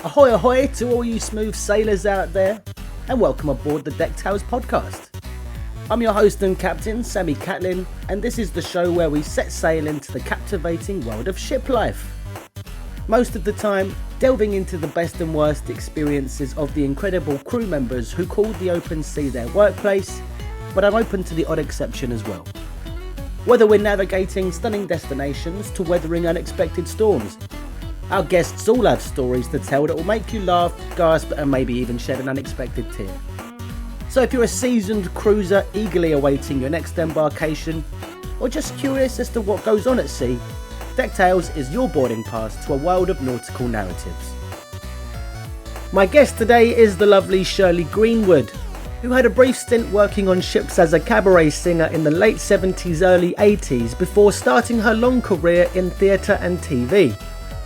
Ahoy ahoy to all you smooth sailors out there, and welcome aboard the Deck Tales podcast. I'm your host and captain, Sammy Catlin, and this is the show where we set sail into the captivating world of ship life. Most of the time, delving into the best and worst experiences of the incredible crew members who called the open sea their workplace, but I'm open to the odd exception as well. Whether we're navigating stunning destinations to weathering unexpected storms, our guests all have stories to tell that will make you laugh, gasp, and maybe even shed an unexpected tear. So if you're a seasoned cruiser eagerly awaiting your next embarkation, or just curious as to what goes on at sea, Deck Tales is your boarding pass to a world of nautical narratives. My guest today is the lovely Shirley Greenwood, who had a brief stint working on ships as a cabaret singer in the late 70s, early 80s before starting her long career in theatre and TV.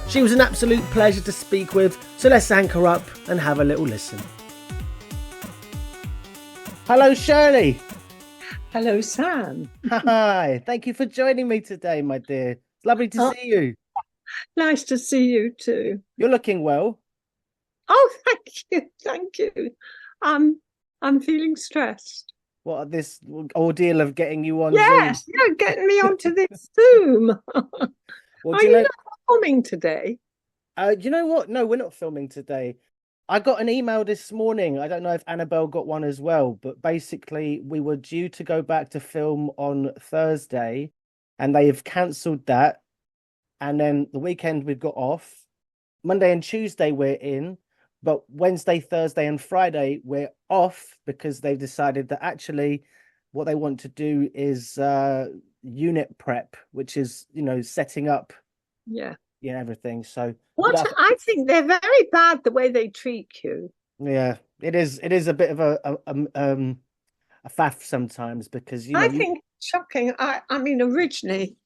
She was an absolute pleasure to speak with, so let's anchor up and have a little listen. Hello, Shirley. Hello, Sam. Hi, thank you for joining me today, my dear. It's lovely to see you. Nice to see you too. You're looking well. Oh, thank you. I'm feeling stressed. What, this ordeal of getting you on Yes, Zoom? yeah, getting me onto this Zoom. Well, Are you not filming today? You know what? No, we're not filming today. I got an email this morning. I don't know if Annabelle got one as well, but basically we were due to go back to film on Thursday and they have cancelled that. And then the weekend we've got off. Monday and Tuesday we're in, but Wednesday, Thursday and Friday we're off because they've decided that actually what they want to do is unit prep, which is, setting up everything. So I think they're very bad the way they treat you. Yeah, it is a bit of a faff sometimes because I think it's shocking. I mean, originally,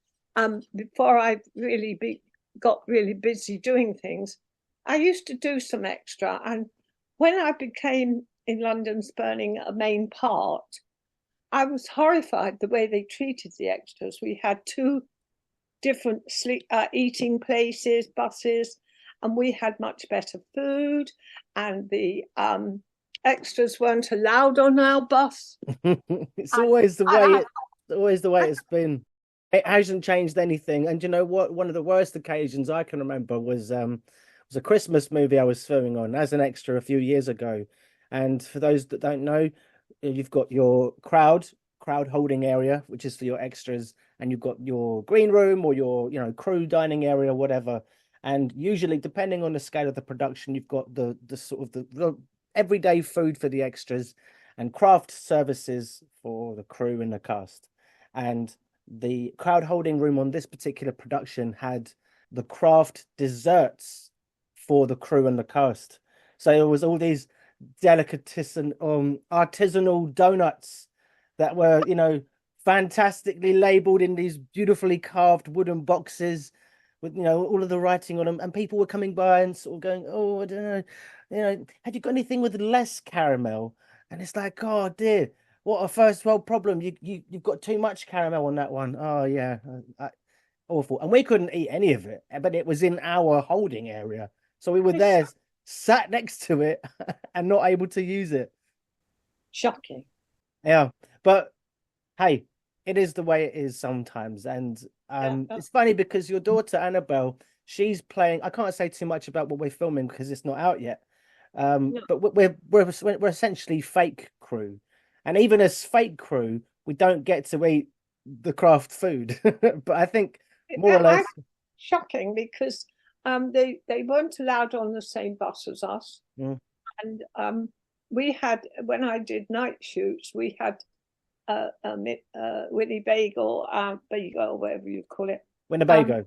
before I really got really busy doing things, I used to do some extra, and when I became in London's Burning a main part, I was horrified the way they treated the extras. We had two different eating places, buses, and we had much better food, and the extras weren't allowed on our bus. It's always the way it's been. It hasn't changed anything. And you know what? One of the worst occasions I can remember was a Christmas movie I was filming on as an extra a few years ago. And for those that don't know, you've got your crowd holding area, which is for your extras, and you've got your green room or your crew dining area, whatever. And usually, depending on the scale of the production, you've got the sort of the everyday food for the extras and craft services for the crew and the cast. And the crowd holding room on this particular production had the craft desserts for the crew and the cast. So there was all these delicatessen artisanal donuts that were, fantastically labeled in these beautifully carved wooden boxes with, all of the writing on them. And people were coming by and sort of going, oh, I don't know, have you got anything with less caramel? And it's like, oh dear, what a first world problem. You've got too much caramel on that one. Oh yeah, awful. And we couldn't eat any of it, but it was in our holding area. So we were there, sat next to it and not able to use it. Shocking. Yeah, but hey, it is the way it is sometimes. And it's funny because your daughter Annabelle, she's playing. I can't say too much about what we're filming because it's not out yet. But we're essentially fake crew, and even as fake crew, we don't get to eat the craft food. But I think more or less shocking because they weren't allowed on the same bus as us, and we had, when I did night shoots, we had Winnebago, whatever you call it. Winnebago.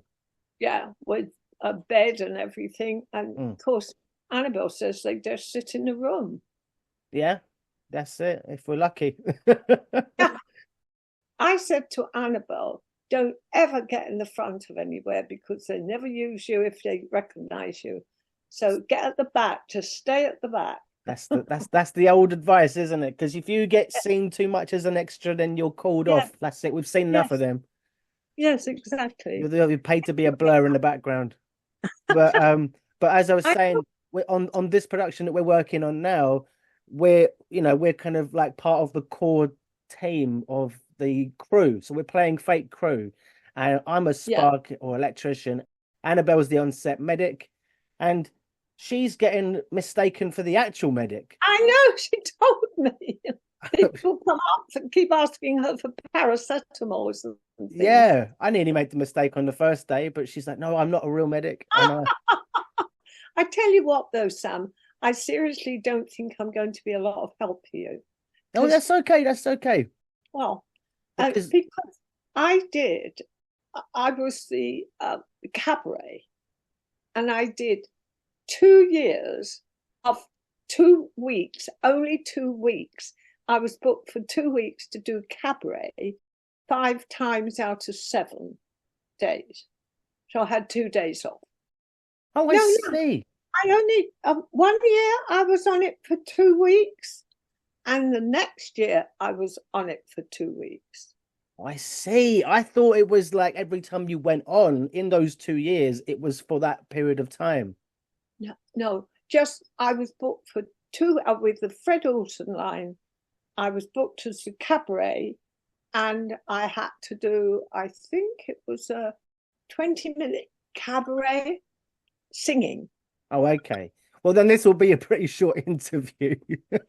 With a bed and everything. And of course, Annabelle says they just sit in the room. Yeah, that's it, if we're lucky. I said to Annabelle, don't ever get in the front of anywhere because they never use you if they recognize you. So get at the back, just stay at the back. That's the old advice, isn't it? Because if you get seen too much as an extra, then you're called off. That's it. We've seen enough of them. Yes, exactly. You're paid to be a blur in the background. But as I was saying, we're on this production that we're working on now, we're kind of like part of the core team of the crew. So we're playing fake crew, and I'm a Yeah. spark or electrician. Annabelle's the on-set medic, and she's getting mistaken for the actual medic. I know, she told me. People come up and keep asking her for paracetamol and things. Yeah, I nearly made the mistake on the first day, but she's like, "No, I'm not a real medic." And I tell you what, though, Sam, I seriously don't think I'm going to be a lot of help to you. oh, that's okay. That's okay. Well, Because because I was the cabaret, and I did 2 years of 2 weeks, only 2 weeks. I was booked for 2 weeks to do cabaret 5 times out of 7 days. So I had 2 days off. oh, I see. I only, 1 year I was on it for 2 weeks, and the next year I was on it for 2 weeks. I see. I thought it was like every time you went on in those 2 years, it was for that period of time. No, just I was booked for two with the Fred Olsen line. I was booked as the cabaret, and I had to do, I think it was a 20-minute cabaret singing. Oh, okay. Well, then this will be a pretty short interview.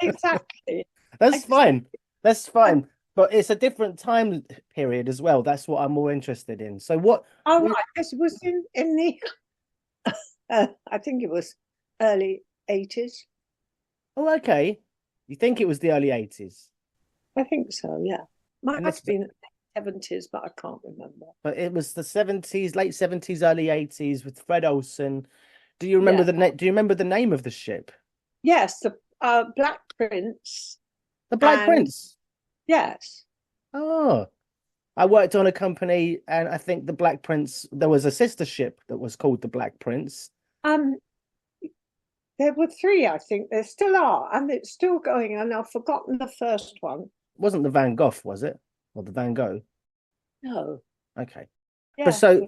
Exactly. That's fine. That's And, fine. But it's a different time period as well. That's what I'm more interested in. So what? oh, right, this was in the, I think it was early 80s. Oh, okay. You think it was the early 80s? I think so, yeah. Might And have been 70s, but I can't remember. but it was the 70s, late 70s, early 80s with Fred Olsen. Do you remember Yeah. do you remember the name of the ship? Yes, the Black Prince. The Black And Prince. yes. Oh, I worked on a company, and I think the Black Prince, there was a sister ship that was called the Black Prince. Um, there were three, I think. There still are, and it's still going, and I've forgotten the first one. It wasn't the Van Gogh, was it? Or the Van Gogh? No. Okay. But Yeah. so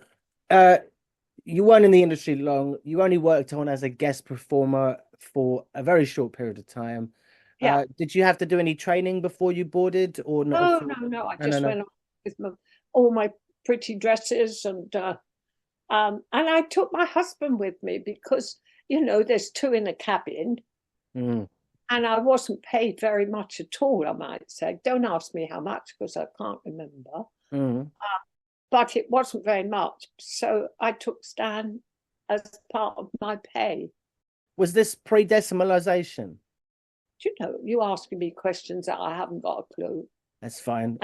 you weren't in the industry long. You only worked on as a guest performer for a very short period of time. Yeah. Did you have to do any training before you boarded or not No, at all? no, no. I No, just no, went on with all my pretty dresses, and I took my husband with me because, there's two in a cabin. no. And I wasn't paid very much at all, I might say. Don't ask me how much because I can't remember. Mm. But it wasn't very much. So I took Stan as part of my pay. Was this pre-decimalization? You asking me questions that I haven't got a clue. That's fine.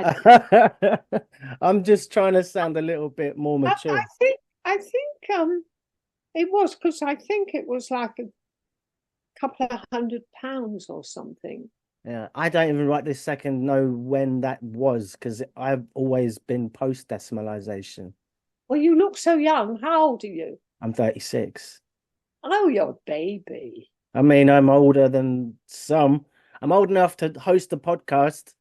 I'm just trying to sound a little bit more mature. I think it was because I think it was like a couple of £100 or something. Yeah, I don't even right this second know when that was because I've always been post-decimalization. Well, you look so young. How old are you? I'm 36. Oh, you're a baby. I mean, I'm older than some. I'm old enough to host a podcast.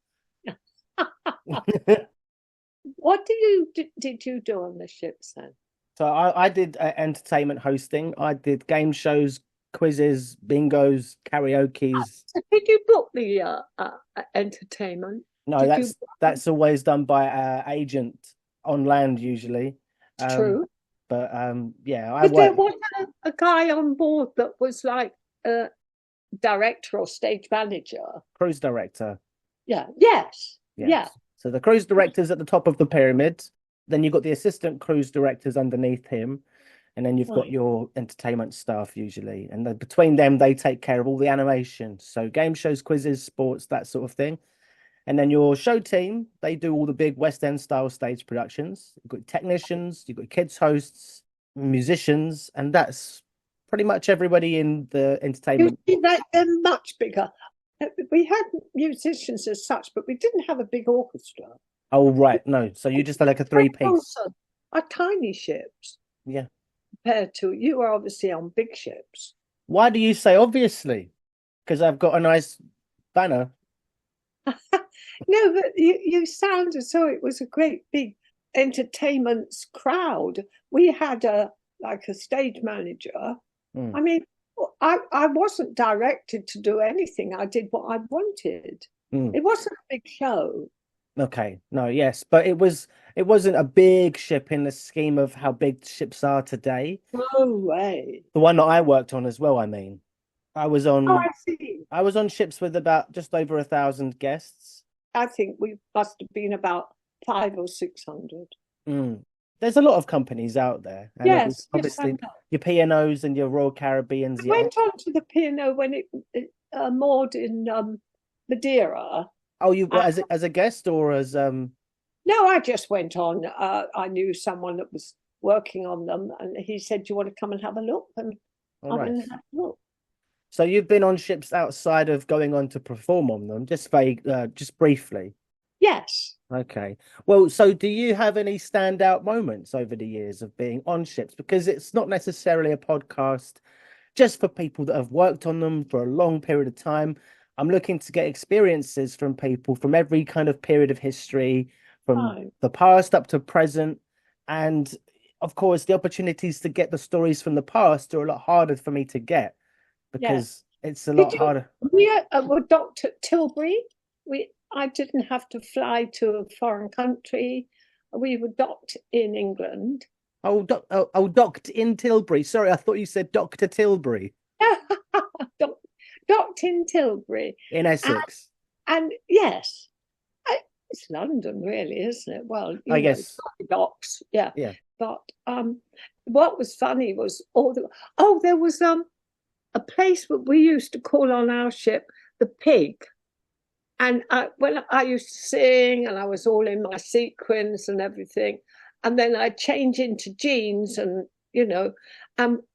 What did you do on the ships then? So I did entertainment hosting. I did game shows, quizzes, bingos, karaoke's. So did you book the entertainment? No, that's always done by an agent on land usually. True. But yeah, But there was a guy on board that was like a director or stage manager. Cruise director. Yeah. Yes. Yes. Yeah. So the cruise director's at the top of the pyramid. Then you've got the assistant cruise directors underneath him. And then you've got your entertainment staff usually. And then between them, they take care of all the animation. So game shows, quizzes, sports, that sort of thing. And then your show team, they do all the big West End style stage productions. You've got technicians, you've got kids hosts, musicians, and that's pretty much everybody in the entertainment. You see that they're much bigger. We had musicians as such, but we didn't have a big orchestra. Oh, right. No. So you just had like a three-piece. Are tiny ships. Yeah. Compared to you were obviously on big ships. Why do you say obviously? Because I've got a nice banner. No, but you sound as though it was a great big entertainment crowd. We had a stage manager. I mean, I wasn't directed to do anything. I did what I wanted. Mm. It wasn't a big show. Okay, no, yes, but it wasn't a big ship in the scheme of how big ships are today. No way. The one that I worked on as well, I mean. I was Oh, on I see. I was on ships with about just over 1,000 guests. I think we must have been about 500 or 600. Mm. There's a lot of companies out there, and Yes, yes, I obviously know. your P&Os and your Royal Caribbeans, I yeah. went on to the P&O when it moored in Madeira. Oh, you Uh, as a guest or as no, I just went on. I knew someone that was working on them, and he said, "Do you want to come and have a look?" And all I right. went and had a look. So you've been on ships outside of going on to perform on them, just briefly. Yes. Okay. Well, so do you have any standout moments over the years of being on ships? Because it's not necessarily a podcast just for people that have worked on them for a long period of time. I'm looking to get experiences from people from every kind of period of history, from Oh, the past up to present. And of course, the opportunities to get the stories from the past are a lot harder for me to get yes. because it's a Did lot you? harder. We were docked at Tilbury. I didn't have to fly to a foreign country. We were docked in England. Docked in Tilbury. Sorry, I thought you said Dr. Tilbury docked, docked in Tilbury, in and, Essex. and yes, it's London, really, isn't it? Well, I guess. docks, yeah. Yeah. But what was funny was there was a place that we used to call on our ship the Pig. And when I used to sing and I was all in my sequins and everything, and then I'd change into jeans and,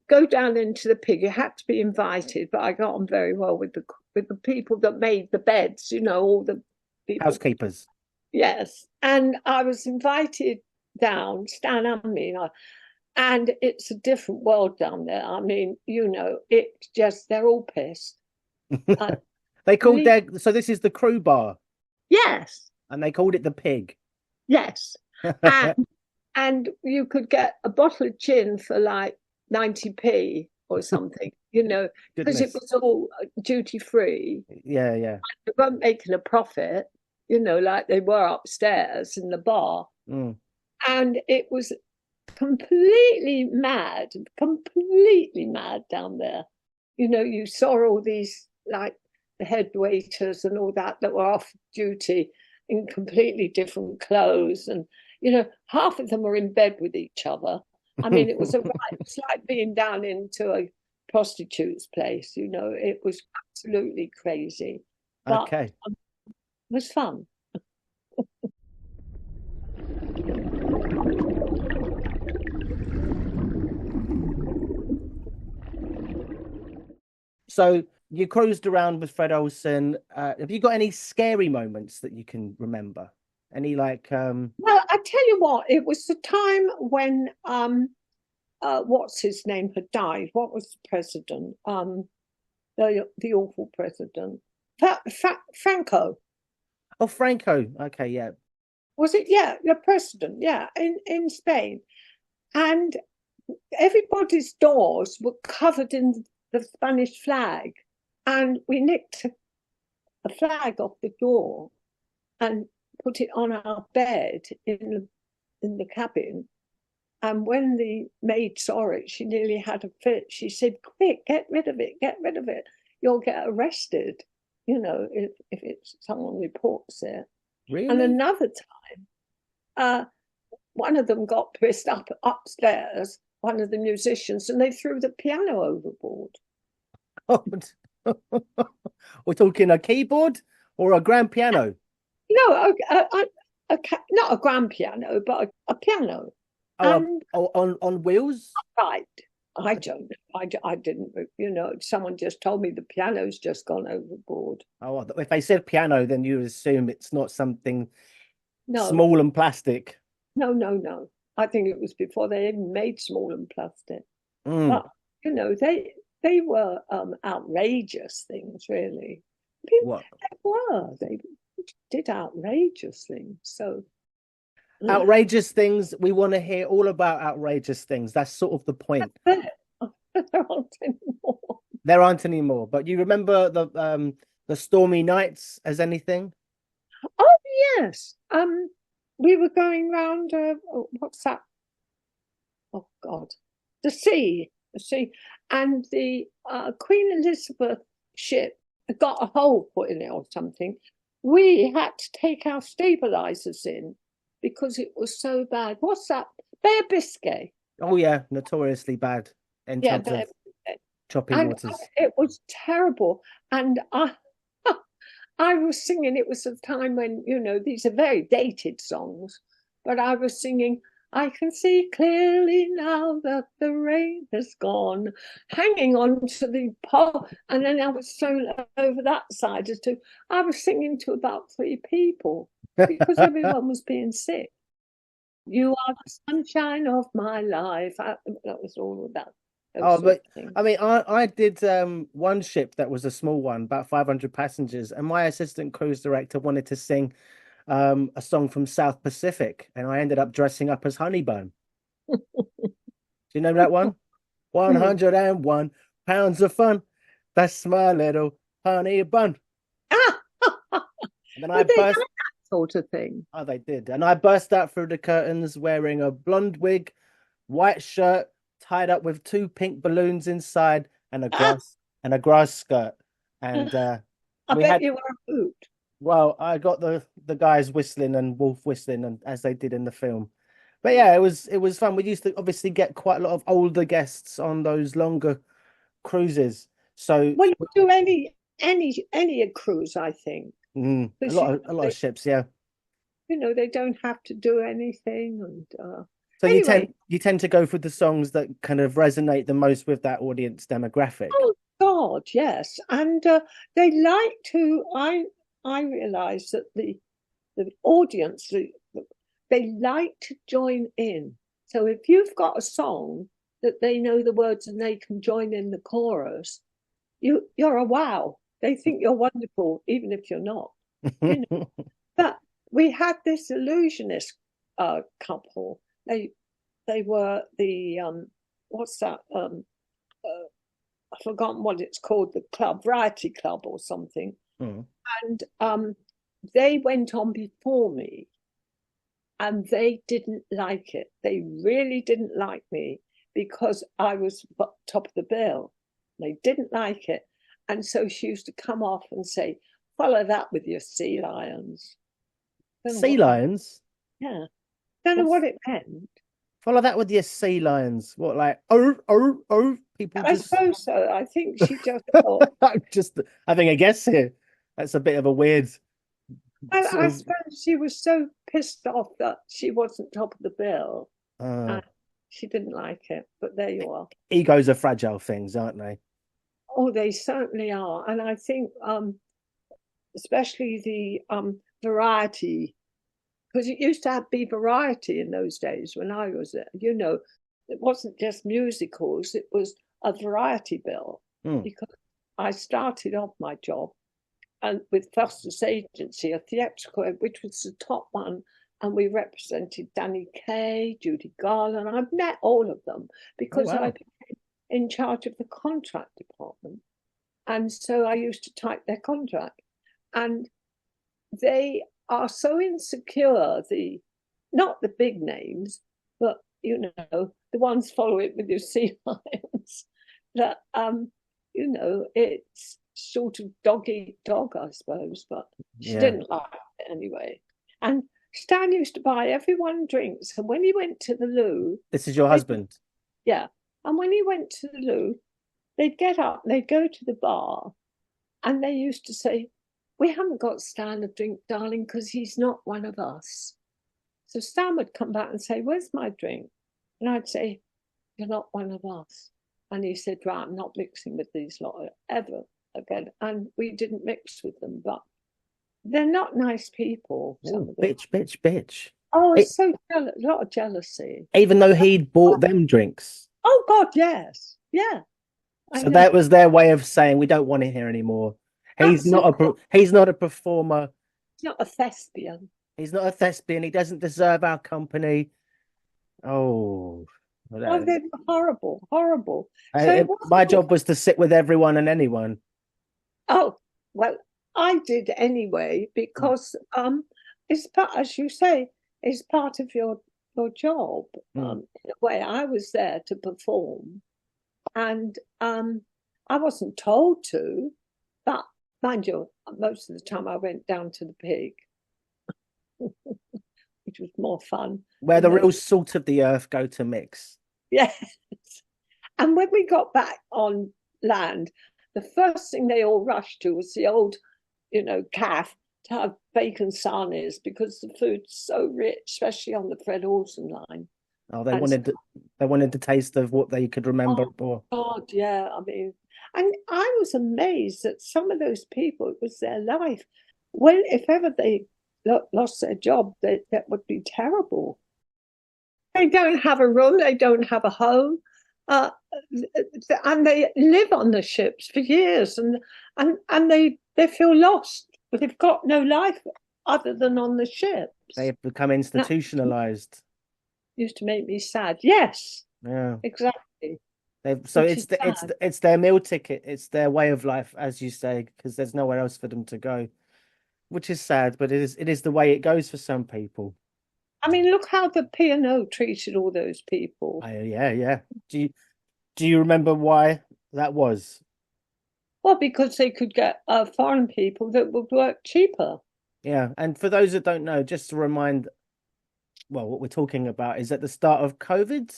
go down into the Pig. You had to be invited, but I got on very well with the people that made the beds, all the people. Housekeepers. Yes. And I was invited down, Stan and me, and it's a different world down there. I mean, it's just, they're all pissed. They called so this is the crew bar, Yes, and they called it the Pig. yes. And and you could get a bottle of gin for like 90p or something, because it Goodness. was all duty free. Yeah, yeah. They weren't making a profit, like they were upstairs in the bar. Mm. And it was completely mad down there. You saw all these, like the head waiters and all that were off duty in completely different clothes. And, half of them were in bed with each other. I mean, it was it's like being down into a prostitute's place, it was absolutely crazy. But Okay. it was fun. So you cruised around with Fred Olsen. Have you got any scary moments that you can remember? Any Well, I tell you what, it was the time when what's his name had died. What was the president? The awful president, Franco. Oh, Franco. Okay, yeah. Was it? Yeah, the president. Yeah, in Spain, and everybody's doors were covered in the Spanish flag, and we nicked a flag off the door and put it on our bed in the cabin. And when the maid saw it, she nearly had a fit. She said, "Quick, get rid of it, get rid of it. You'll get arrested, if it's someone reports it." Really? And another time, one of them got pissed up upstairs, one of the musicians, and they threw the piano overboard. Oh, we're talking a keyboard or a grand piano? No, not a grand piano, but a piano. Oh, And on wheels? right, I don't know. I didn't, someone just told me the piano's just gone overboard. Oh, if they said piano, then you assume it's not something No, small and plastic. no. I think it was before they even made small and plastic. Mm. But, they were outrageous things, really. People, What? they did outrageous things. So, Outrageous things. We want to hear all about outrageous things. That's sort of the point. there aren't any more. There aren't any more. But you remember the Stormy Nights as anything? Oh yes. We were going round. What's that? Oh God, the sea, and the Queen Elizabeth ship got a hole put in it or something. We had to take our stabilizers in because it was so bad. What's that? Bear Biscay. Oh yeah, notoriously bad in Yeah, terms Bear of Biscay. choppy And waters. it was terrible. And I was singing. It was a time when, these are very dated songs, but I was singing, I can see clearly now that the rain has gone, hanging on to the pole. And then I was thrown over that side as to, I was singing to about three people because everyone was being sick. You are the sunshine of my life. That was all about those Oh, sort but of things. I mean, I did one ship that was a small one, about 500 passengers, and my assistant cruise director wanted to sing a song from South Pacific, and I ended up dressing up as Honeybun. Do you know that one? Hmm. 101 pounds of fun. That's my little honey bun. Ah, And then I but they like burst. that sort of thing. Oh, they did. And I burst out through the curtains wearing a blonde wig, white shirt, tied up with two pink balloons inside, Ah, and a grass skirt. And I we bet had you were a hoot. well, I got the guys whistling and Wolf whistling, and as they did in the film. But yeah, it was fun. We used to obviously get quite a lot of older guests on those longer cruises. So Well, you do any cruise, I think, a because lot of ships, yeah. they don't have to do anything. And So anyway, you tend to go for the songs that kind of resonate the most with that audience demographic. oh God, yes, and they like to. I realise that the audience they like to join in. So if you've got a song that they know the words and they can join in the chorus, you're a wow. They think you're wonderful, even if you're not. You know. But we had this illusionist couple. They were the what's that? I've forgotten what it's called, the club, Variety Club or something. Hmm. And they went on before me, and they didn't like it. They really didn't like me because I was top of the bill. They didn't like it, and so she used to come off and say, "Follow that with your sea lions." Don't know Sea what that. lions? Yeah, don't know What's what it meant. follow that with your sea lions? What like people I just suppose so. I think she just thought. I'm just having a guess here. That's a bit of a weird sort I of suppose she was so pissed off that she wasn't top of the bill, uh and she didn't like it. But there you are. egos are fragile things, aren't they? Oh, they certainly are, and I think especially the variety, because it used to be variety in those days when I was there. It wasn't just musicals; it was a variety bill Hmm. because I started off my job and with Foster's agency, a theatrical, which was the top one, and we represented Danny Kaye, Judy Garland. I've met all of them Oh because I wow. became in charge of the contract department, and so I used to type their contract, and they are so insecure. The not the big names, but the ones follow it with your sea lions. That it's sort of dog eat dog, I suppose. But she Yeah. didn't like it anyway. And Stan used to buy everyone drinks, and when he went to the loo, This is your they husband. yeah, and when he went to the loo, they'd get up, they'd go to the bar, and they used to say, "We haven't got Stan a drink, darling, because he's not one of us." So Stan would come back and say, "Where's my drink?" And I'd say, "You're not one of us." And he said, "Right, I'm not mixing with these lot ever again." And we didn't mix with them, but they're not nice people, some Oh, of them. bitch, bitch, bitch. Oh, It, it's so jealous, a lot of jealousy. even though he'd bought them drinks. Oh, God, yes. Yeah, I So know. that was their way of saying we don't want it here anymore. Absolutely. He's not a performer. It's not a thespian. He's not a thespian. He doesn't deserve our company. Oh. Oh, they were horrible, horrible. So it My wasn't. job was to sit with everyone and anyone. Oh, well, I did anyway because it's part, as you say, it's part of your job. Mm. In a way, I was there to perform, and I wasn't told to, but mind you, most of the time I went down to the pig, which was more fun Where than the real those. salt of the earth go to mix. Yes. And when we got back on land, the first thing they all rushed to was the old, calf to have bacon sarnies because the food's so rich, especially on the Fred Olsen line. Oh, And they wanted the taste of what they could remember. oh Or God, yeah. I mean, and I was amazed that some of those people, it was their life. Well, if ever they lost their job, that would be terrible. They don't have a room, they don't have a home, uh, and they live on the ships for years, and they feel lost, but they've got no life other than on the ships. they have become That institutionalized. used to make me sad. Yes, Yeah. exactly. So Which is sad. it's their meal ticket, it's their way of life, as you say, because there's nowhere else for them to go, which is sad, but it is the way it goes for some people. I mean, look how the P&O treated all those people. Yeah, yeah. Do you remember why that was? Well, because they could get foreign people that would work cheaper. Yeah, and for those that don't know, just to remind, well, what we're talking about is at the start of COVID.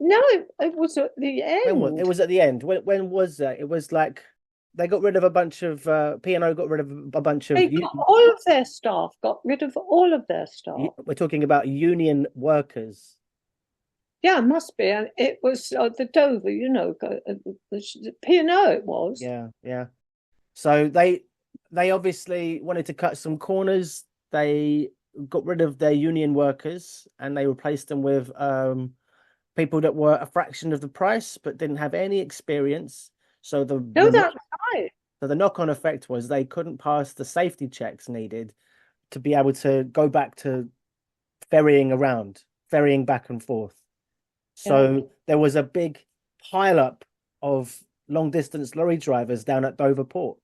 No, it was at the It end. was at the end. When was that? It was like they got rid of a bunch of P&O got rid of a bunch of They got all of their staff, got rid of all of their staff. we're talking about union workers. Yeah, it must be. And it was the Dover, the P&O it was. Yeah, yeah. So they obviously wanted to cut some corners. They got rid of their union workers and they replaced them with people that were a fraction of the price but didn't have any experience. So No, that's right. the knock-on effect was they couldn't pass the safety checks needed to be able to go back to ferrying back and forth. Yeah. So there was a big pile up of long distance lorry drivers down at Dover Port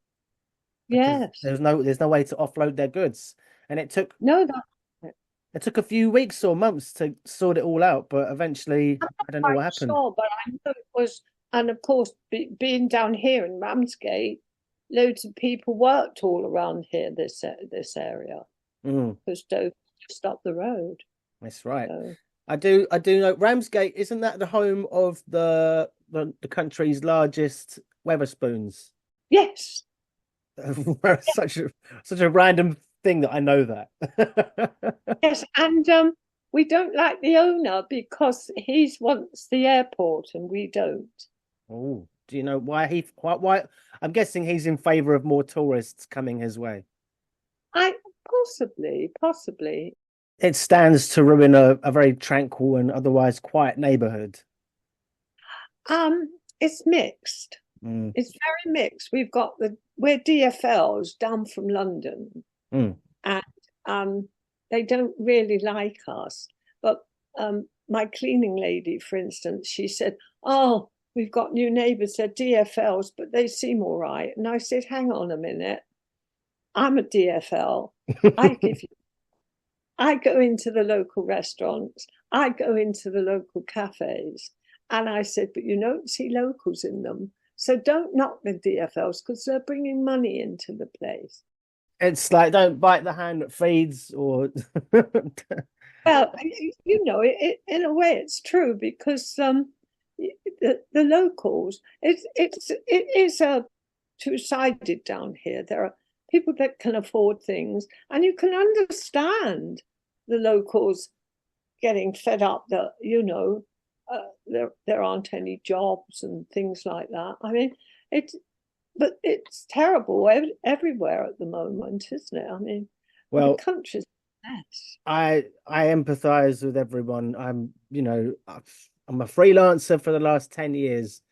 because Yes. there's no way to offload their goods. And No, that it took a few weeks or months to sort it all out, but eventually I'm not I don't know quite what happened. sure, but I know it was, and of course, being down here in Ramsgate, loads of people worked all around here, this area, Mm, because Dover's just up the road. that's right. So I do know Ramsgate, isn't that the home of the country's largest Weatherspoons? yes, Such a random thing that I know that. yes, and we don't like the owner because he wants the airport and we don't. Oh, do you know why why I'm guessing he's in favor of more tourists coming his way. I possibly. It stands to ruin a very tranquil and otherwise quiet neighborhood. It's mixed. Mm, It's very mixed. We're DFLs down from London, mm. and they don't really like us. But my cleaning lady, for instance, she said, "Oh, we've got new neighbours. They're DFLs, but they seem all right." And I said, "Hang on a minute. I'm a DFL. I give you. I go into the local restaurants. I go into the local cafes." And I said, "But you don't see locals in them. So don't knock the DFLs because they're bringing money into the place." It's like don't bite the hand that feeds, or Well, in a way, it's true because the locals, it is a two-sided down here. There are people that can afford things, and you can understand the locals getting fed up that there aren't any jobs and things like that. I mean, but it's terrible everywhere at the moment, isn't it? I mean, the well, country's a mess. I empathize with everyone. I'm a freelancer for the last 10 years,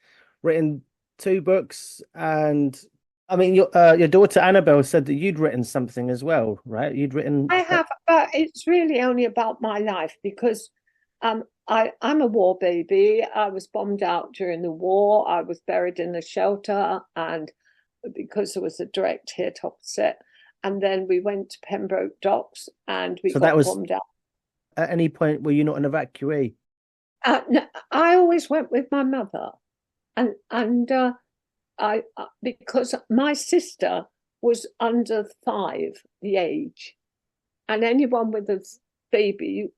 written two books, and I mean your daughter Annabelle said that you'd written something as well, right? You'd written I have, but it's really only about my life because I'm a war baby. I was bombed out during the war. I was buried in a shelter, and because there was a direct hit opposite. And then we went to Pembroke Docks and we So that got was bombed out. at any point were you not an evacuee? No, I always went with my mother, and I because my sister was under 5, the age, and anyone with a baby,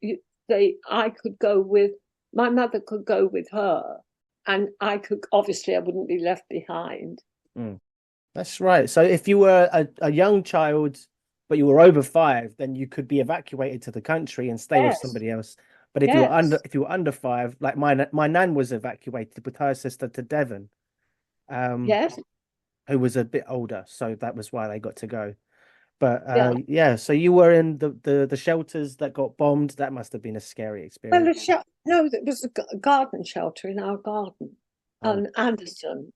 I could go with my mother could go with her, and I could obviously I wouldn't be left behind. Mm. That's right. So if you were a young child, but you were over 5, then you could be evacuated to the country and stay with Yes, somebody else. But if you were yes, under 5, like my nan was evacuated with her sister to Devon, um, yes, who was a bit older, so that was why they got to go. But yeah. yeah, so you were in the shelters that got bombed. That must have been a scary Well, experience. no, it was a garden shelter in our garden Oh, on Anderson,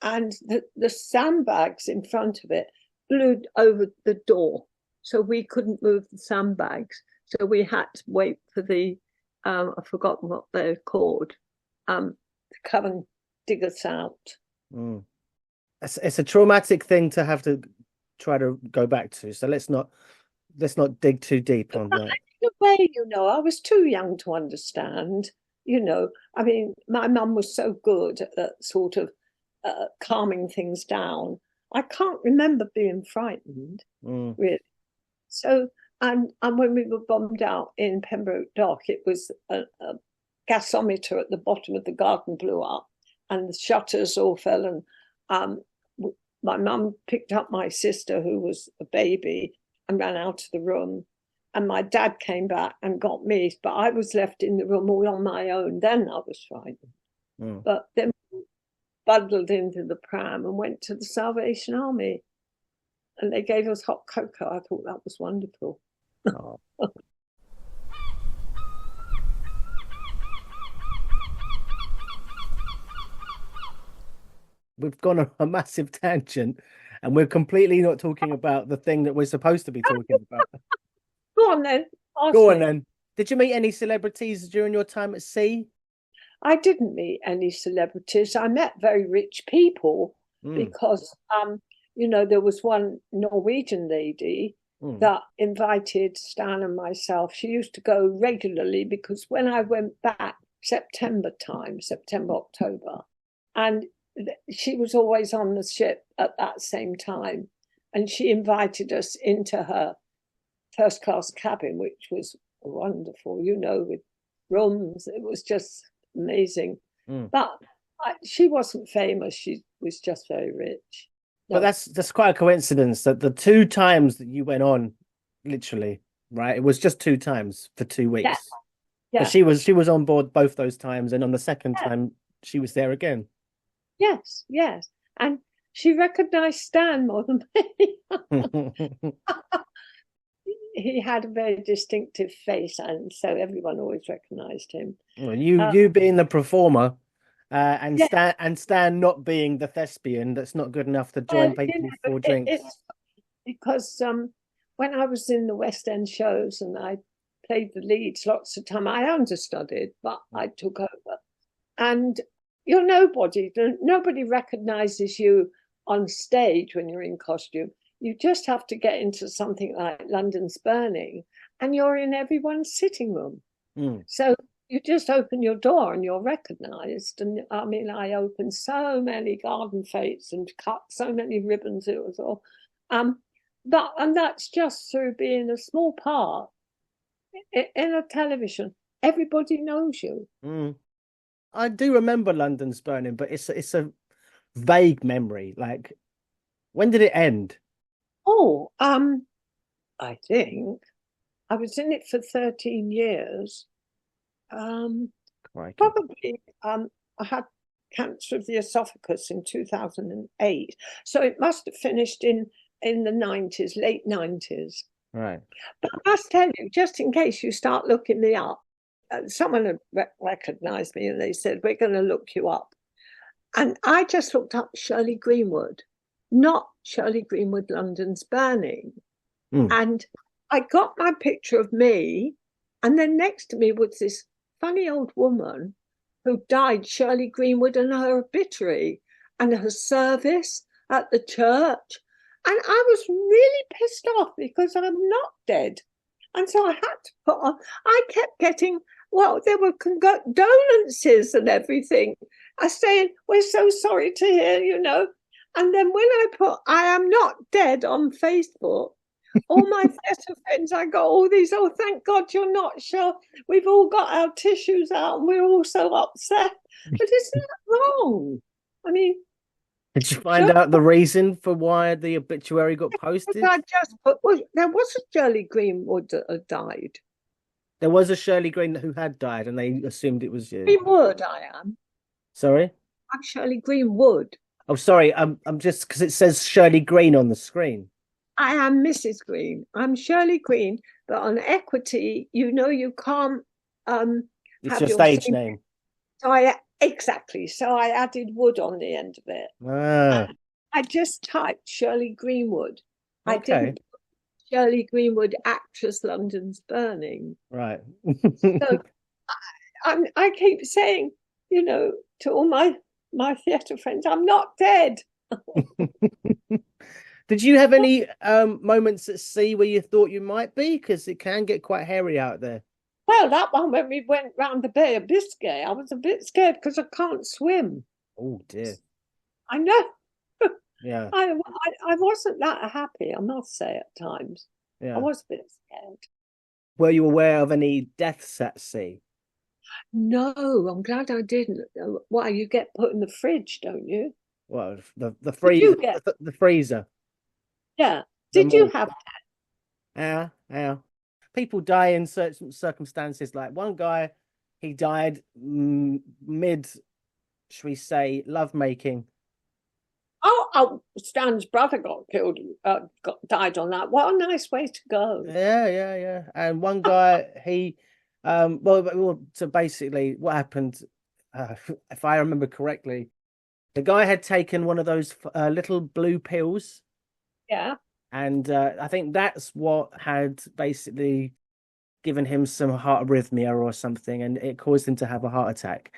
and the sandbags in front of it blew over the door, so we couldn't move the sandbags. So we had to wait for the I've forgotten what they're called to come and dig us out. mm. It's a traumatic thing to have to try to go back to. So let's not dig too deep on But that. in a way, I was too young to understand. I mean, my mum was so good at sort of calming things down. I can't remember being frightened, Mm. really. So, and when we were bombed out in Pembroke Dock, it was a gasometer at the bottom of the garden blew up, and the shutters all fell. And um, my mum picked up my sister, who was a baby, and ran out of the room. And my dad came back and got me, but I was left in the room all on my own. Then I was frightened. Mm. But then bundled into the pram and went to the Salvation Army. And they gave us hot cocoa. I thought that was wonderful. Oh. We've gone on a massive tangent, and we're completely not talking about the thing that we're supposed to be talking about. Go on then, ask Go on me. then. Did you meet any celebrities during your time at sea? I didn't meet any celebrities. I met very rich people Mm. because, there was one Norwegian lady Mm. that invited Stan and myself. She used to go regularly because when I went back September time, September, October, and she was always on the ship at that same time. And she invited us into her first class cabin, which was wonderful, with rooms. It was just amazing. Mm. But she wasn't famous. She was just very rich. But No, that's quite a coincidence that the 2 times that you went on, literally, right? It was just 2 times for two yeah, weeks. But yeah, she was on board both those times, and on the second yeah, time she was there again. yes, yes. And she recognized Stan more than me. He had a very distinctive face, and so everyone always recognized him. Well, you Uh, you being the performer, and yeah, Stan not being the thespian that's not good enough to well, join people but for drinks. it's because when I was in the West End shows and I played the leads lots of time, I understudied, but I took over. And you're nobody. Nobody recognizes you on stage when you're in costume. You just have to get into something like London's Burning, and you're in everyone's sitting room. Mm. So you just open your door and you're recognized. And I mean, I opened so many garden fetes and cut so many ribbons. It was all, um, and that's just through being a small part in a television. Everybody knows you. Mm. I do remember London's Burning, but it's a vague memory. Like, when did it end? Oh, I think I was in it for 13 years. Um, Crikey. Probably I had cancer of the esophagus in 2008. So it must have finished in the 90s, late 90s. Right. But I must tell you, just in case you start looking me up, someone had recognized me and they said, "We're going to look you up." And I just looked up Shirley Greenwood, not Shirley Greenwood, London's Burning. Mm. And I got my picture of me, and then next to me was this funny old woman who died, Shirley Greenwood, and her obituary and her service at the church. And I was really pissed off because I'm not dead. And so I had to put on, I kept getting, well, there were condolences and everything. I saying, we're so sorry to hear, you know. And then when I put, I am not dead on Facebook, all my theatre friends, I got all these, oh, thank God you're not sure. We've all got our tissues out and we're all so upset. But isn't that wrong? I mean, did you find out the reason for why the obituary got posted? I just put, well, there was a Shirley Greenwood that had died. There was a Shirley Green who had died, and they assumed it was you. Greenwood, I am. Sorry? I'm Shirley Greenwood. Oh, sorry. I'm just because it says Shirley Green on the screen. I am Mrs. Green. I'm Shirley Green, but on Equity, you know, you can't It's have your stage name. So exactly. So I added wood on the end of it. Ah, I just typed Shirley Greenwood. I okay. didn't put Shirley Greenwood, actress, London's Burning. Right. So I keep saying, you know, to all my theatre friends, I'm not dead. Did you have any moments at sea where you thought you might be? Because it can get quite hairy out there. Well, that one when we went round the Bay of Biscay, I was a bit scared because I can't swim. Oh dear. I know. Yeah. I wasn't that happy, I must say, at times. Yeah. I was a bit scared. Were you aware of any deaths at sea? No, I'm glad I didn't. Why, you get put in the fridge, don't you? Well, the freezer. Yeah. Did you have that? Yeah. People die in certain circumstances. Like one guy, he died mid, should we say, lovemaking. Oh, Stan's brother got killed, died on that. What a nice way to go. Yeah. And one guy, he, so basically what happened, if I remember correctly, the guy had taken one of those little blue pills. Yeah. And I think that's what had basically given him some heart arrhythmia or something, and it caused him to have a heart attack.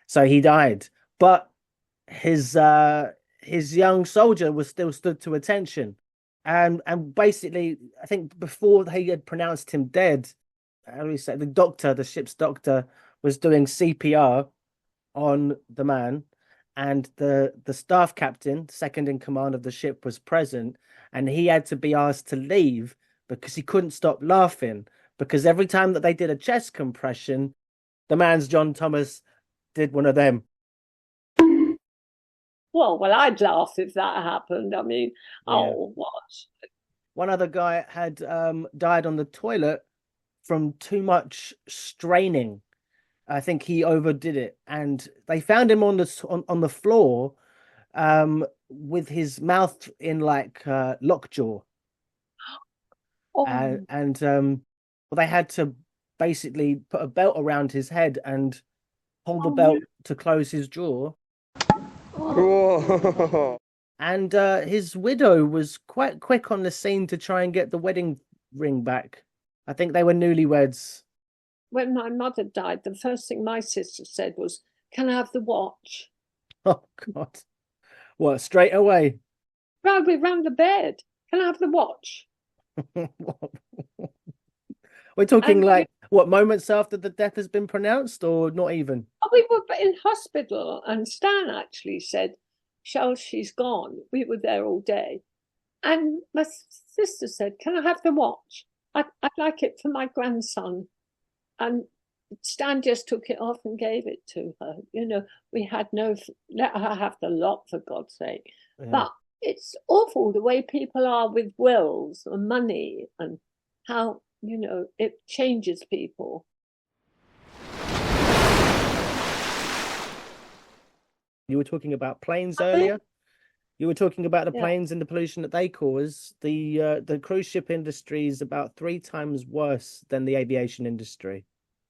So he died. But his young soldier was still stood to attention. And basically, I think before he had pronounced him dead, how do we say, the ship's doctor was doing CPR on the man, and the staff captain, second in command of the ship, was present. And he had to be asked to leave because he couldn't stop laughing. Because every time that they did a chest compression, the man's John Thomas did one of them. Well, I'd laugh if that happened. I mean, yeah. Oh, what? One other guy had died on the toilet from too much straining. I think he overdid it, and they found him on the floor, with his mouth in like lockjaw. Oh. And well, they had to basically put a belt around his head and hold the belt to close his jaw. Oh. And his widow was quite quick on the scene to try and get the wedding ring back. I think they were newlyweds. When my mother died, the first thing my sister said was, "Can I have the watch?" Oh, God. What, straight away? Right, we ran the bed. Can I have the watch? We're talking like, what, moments after the death has been pronounced, or not even? Oh, we were in hospital, and Stan actually said, "Shell, she's gone." We were there all day. And my sister said, "Can I have the watch? I'd like it for my grandson." And Stan just took it off and gave it to her. You know, we had let her have the lot, for God's sake. Yeah. But it's awful the way people are with wills and money, and how, you know, it changes people. You were talking about planes earlier. You were talking about the planes and the pollution that they cause. The cruise ship industry is about 3 times worse than the aviation industry.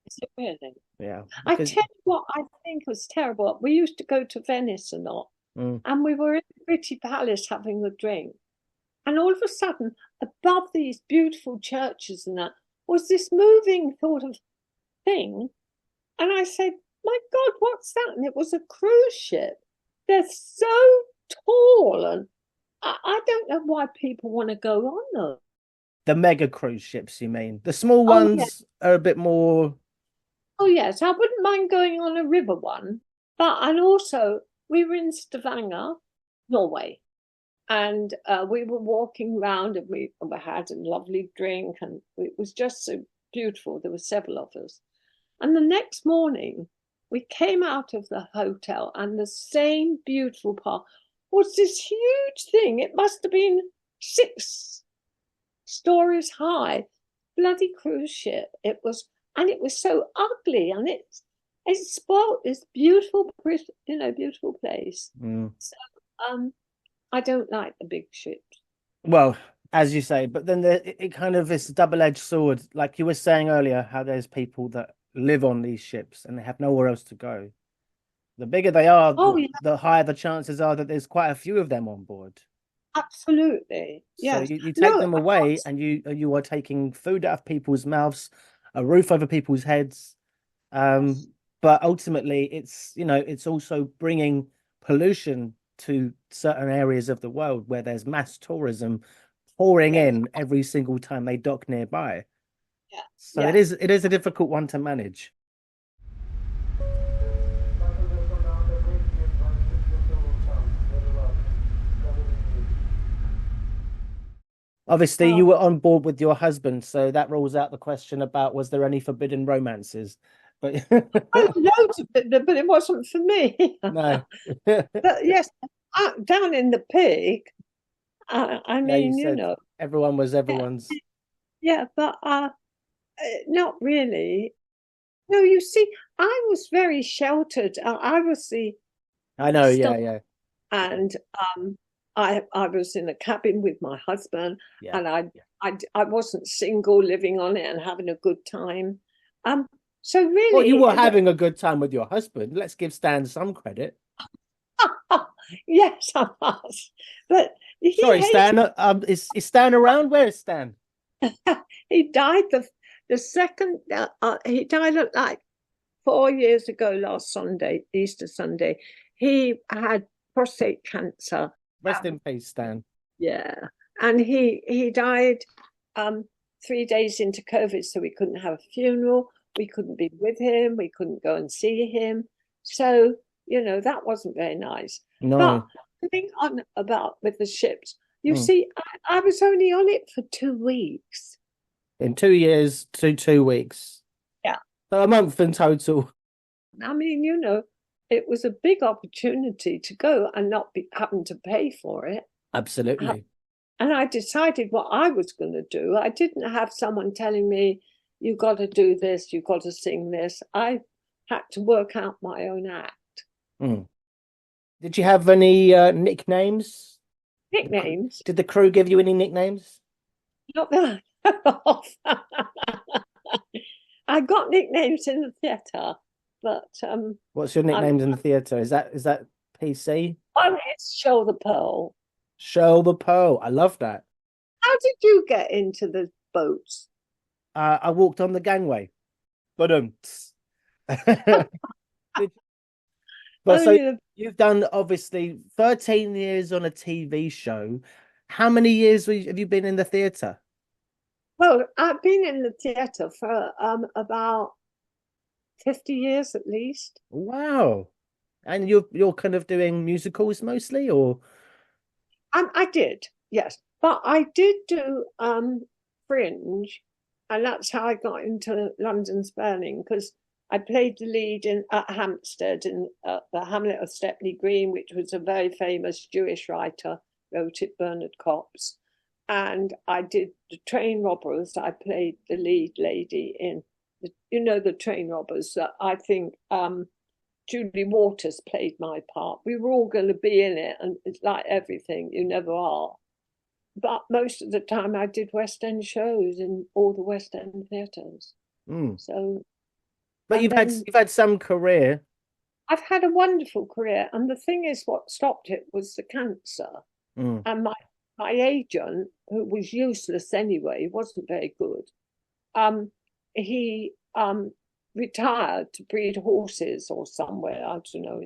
Is it really? Yeah. I tell you what I think was terrible. We used to go to Venice a lot, and we were in the British Palace having a drink. And all of a sudden, above these beautiful churches and that, was this moving sort of thing. And I said, my God, what's that? And it was a cruise ship. They're so tall, and I don't know why people want to go on them. The mega cruise ships, you mean? The small Oh, yeah. ones are a bit more. Oh, yes. I wouldn't mind going on a river one. And also, we were in Stavanger, Norway, and we were walking around, and we had a lovely drink, and it was just so beautiful. There were several of us. And the next morning, we came out of the hotel, and the same beautiful park was this huge thing. It must have been 6 stories high, bloody cruise ship. And it was so ugly, and it spoiled this beautiful, beautiful place. So, I don't like the big ships. Well, as you say, but then it kind of is a double-edged sword. Like you were saying earlier, how there's people that live on these ships and they have nowhere else to go. The bigger they are, Oh, yeah, the higher the chances are that there's quite a few of them on board. absolutely. So Yes. you take No, them away, and you are taking food out of people's mouths, a roof over people's heads. Um, but ultimately, it's also bringing pollution to certain areas of the world where there's mass tourism pouring yes, in every single time they dock nearby. yeah, So it yeah. is a difficult one to manage. Obviously, Oh, you were on board with your husband, so that rules out the question about was there any forbidden romances? But oh, loads of it, but it wasn't for me. no. But yes, down in the pig, I Yeah, you mean, said everyone was yeah, everyone's. yeah, but not really. No, you see, I was very sheltered. I was the I know, staff, yeah, yeah, and I was in a cabin with my husband, yeah. and I wasn't single, living on it and having a good time. Um, so Well, you really, were having a good time with your husband. Let's give Stan some credit. yes, I was, but he Sorry, Stan. Is Stan around? Where is Stan? he died the second he died at like 4 years ago last Sunday, Easter Sunday. He had prostate cancer. Rest Um, in peace, Stan. yeah, and he died um 3 days into COVID, so we couldn't have a funeral. We couldn't be with him. We couldn't go and see him. So that wasn't very nice. But No. thing on about with the ships, you Mm. see, I was only on it for 2 weeks. In 2 years to 2 weeks. Yeah. So a month in total. I mean, it was a big opportunity to go and not be having to pay for it. Absolutely. And I decided what I was going to do. I didn't have someone telling me, you got to do this, you got to sing this. I had to work out my own act. Mm. Did you have any nicknames? Nicknames, Did the crew give you any nicknames? not that I got nicknames in the theatre, but What's your I'm, nicknames in the theatre? Is that PC? one is Show the Pearl. Shirl the Pearl. I love that. How did you get into the boats? I walked on the gangway. But But so Only the you've done obviously 13 years on a TV show. How many years have you been in the theatre? Well, I've been in the theatre for about 50 years at least. Wow. And you're kind of doing musicals mostly, or I did, yes. But I did do Fringe, and that's how I got into London's Burning, because I played the lead in at Hampstead in the Hamlet of Stepney Green, which was a very famous Jewish writer, wrote it, Bernard Copps. And I did the Train Robbers. I played the lead lady in the Train Robbers. I think Julie Waters played my part. We were all going to be in it, and it's like everything, you never are. But most of the time, I did West End shows in all the West End theatres. mm. So, But and you've had then you've had some career. I've had a wonderful career. And the thing is, what stopped it was the cancer. Mm. And my agent, who was useless anyway, wasn't very good. Um, he retired to breed horses or somewhere, I don't know.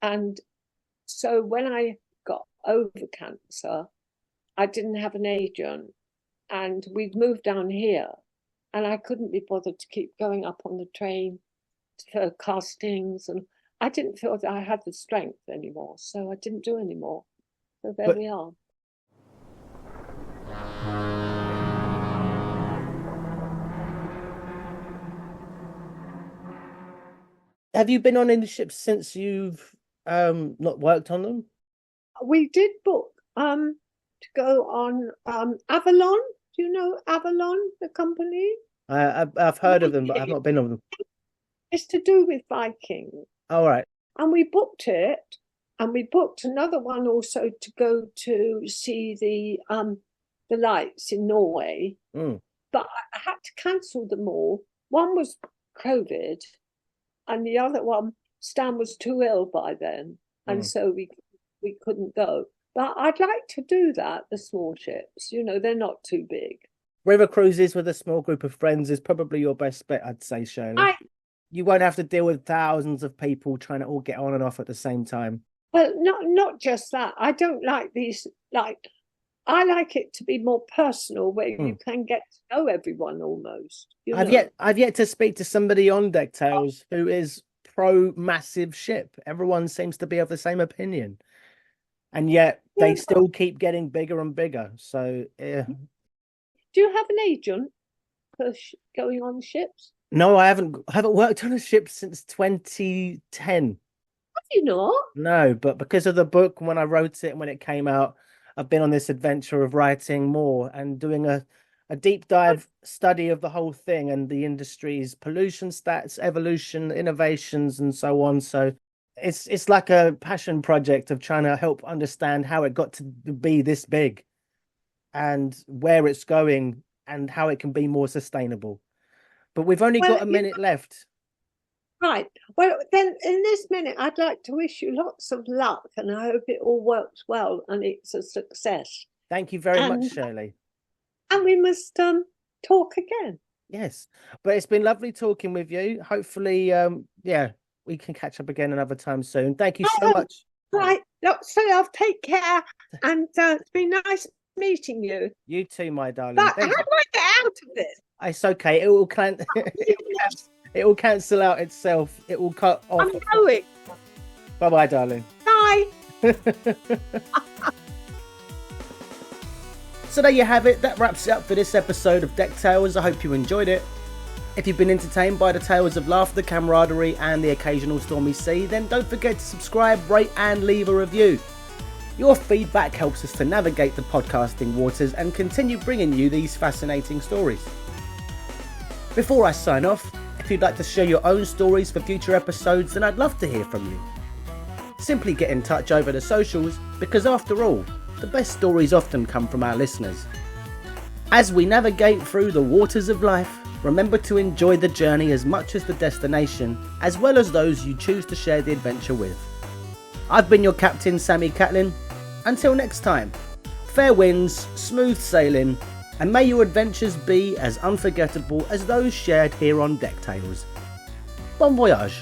And so when I got over cancer, I didn't have an agent, and we'd moved down here, and I couldn't be bothered to keep going up on the train for castings, and I didn't feel that I had the strength anymore, so I didn't do anymore. So there we are. Have you been on any ships since you've not worked on them? We did book to go on Avalon. Do you know Avalon, the company? I've heard of them, but I've not been on them. It's to do with Viking. All right. And we booked it, and we booked another one also to go to see the lights in Norway. But I had to cancel them all. One was COVID, and the other one, Stan was too ill by then, and so we couldn't go. But I'd like to do that, the small ships. You know, they're not too big. River cruises with a small group of friends is probably your best bet, I'd say, Shirley. You won't have to deal with thousands of people trying to all get on and off at the same time. Well, not just that. I don't like these, I like it to be more personal, where you can get to know everyone almost. I've yet to speak to somebody on Deck Tales who is pro massive ship. Everyone seems to be of the same opinion, and yet they still keep getting bigger and bigger. So, yeah. Do you have an agent for going on ships? No, I haven't worked on a ship since 2010. Have you not? No, but because of the book, when I wrote it and when it came out, I've been on this adventure of writing more and doing a deep dive study of the whole thing and the industry's pollution stats, evolution, innovations, and so on. So it's like a passion project of trying to help understand how it got to be this big and where it's going and how it can be more sustainable. But we've only got a minute left. Right. Well, then in this minute, I'd like to wish you lots of luck, and I hope it all works well and it's a success. Thank you very much, Shirley. And we must talk again. Yes, but it's been lovely talking with you. Hopefully, we can catch up again another time soon. Thank you so much. Right. Lots of love. Take care. And it's been nice meeting you. You too, my darling. But how do I get out of this? It's okay. It will cancel out itself. It will cut off. I'm going. Bye-bye, darling. Bye. So there you have it. That wraps it up for this episode of Deck Tales. I hope you enjoyed it. If you've been entertained by the tales of laughter, camaraderie, and the occasional stormy sea, then don't forget to subscribe, rate, and leave a review. Your feedback helps us to navigate the podcasting waters and continue bringing you these fascinating stories. Before I sign off, if you'd like to share your own stories for future episodes, then I'd love to hear from you. Simply get in touch over the socials, because after all, the best stories often come from our listeners. As we navigate through the waters of life, remember to enjoy the journey as much as the destination, as well as those you choose to share the adventure with. I've been your captain, Sammy Catlin. Until next time, fair winds, smooth sailing, and may your adventures be as unforgettable as those shared here on Deck Tales. Bon voyage.